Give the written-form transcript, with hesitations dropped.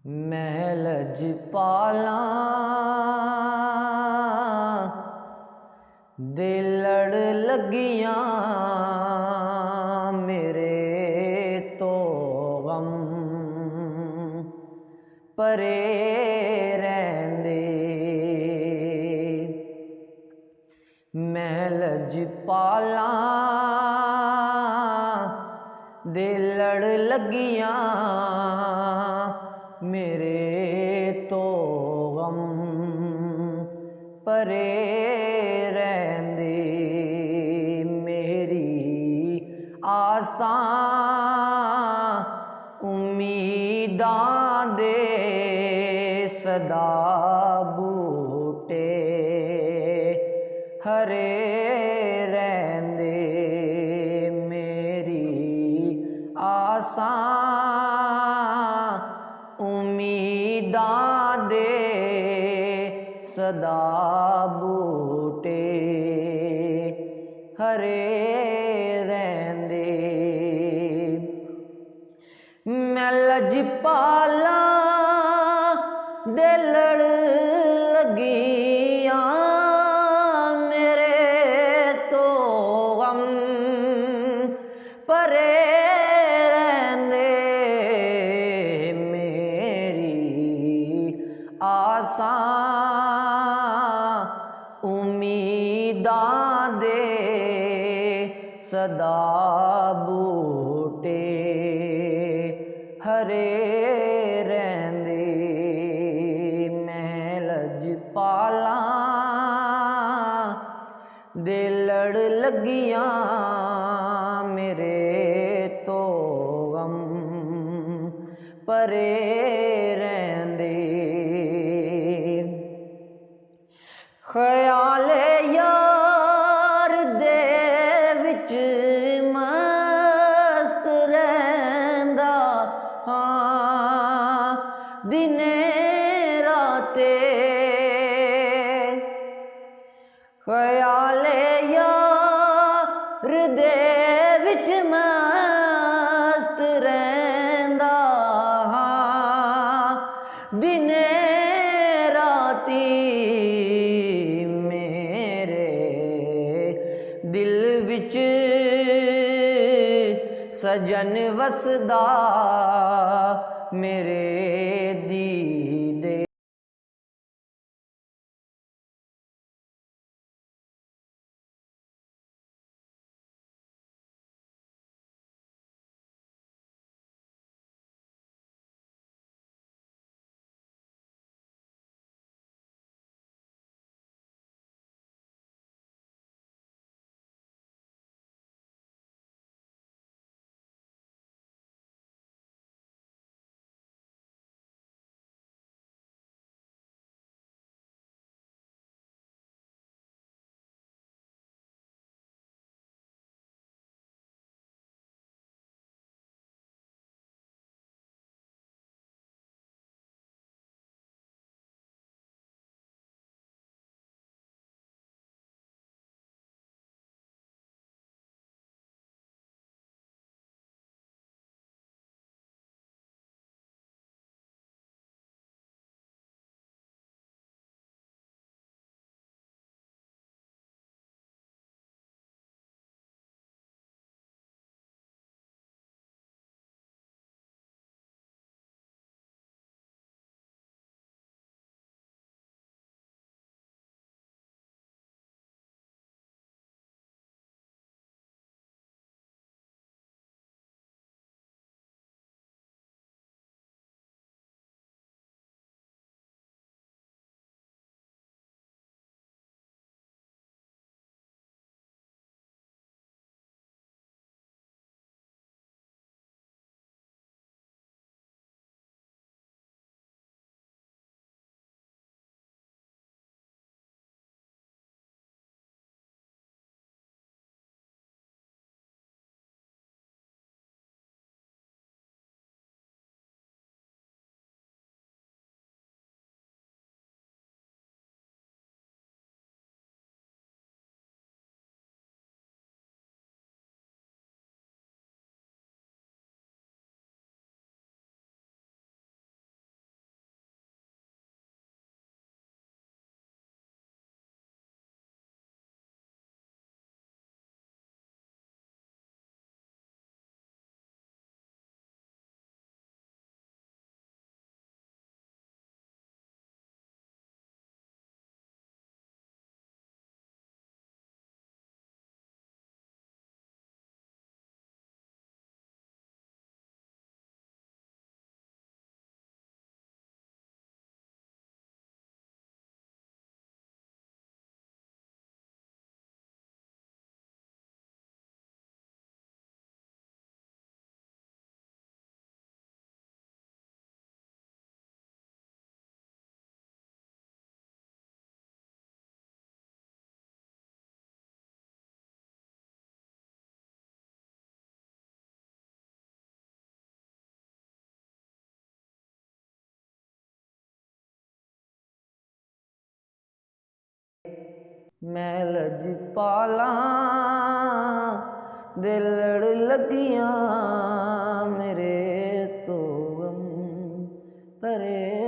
मैं लजपाला दे लड़ लगियां मेरे तो गम परे रहिंदे। मैं लजपाला दे लड़ लगियां मेरे तो गम परे रहिंदे। मेरी आसां उम्मीदां दे सदा बूटे हरे रहिंदे। मेरी आसां उम्मीदां दे सदा बूटे हरे रहिंदे। मैं लजपाला दे लड़ लगियां मेरे तो गम परे रहिंदे। मेरी आसां उम्मीदां दे सदा बूटे हरे रहिंदे। मैं लजपाला दे लड़ लगियां मेरे तो गम परे रहिंदे। ख्याले यार दे विच मस्त रहिंदा हां दिने राते। ख्याले यार दे विच मस्त रहिंदा हां दिने राती। मेरे दिल विच सजन वसदा मेरे दीदे। मैं लजपाला दे लड़ लगियां मेरे तो गम भरे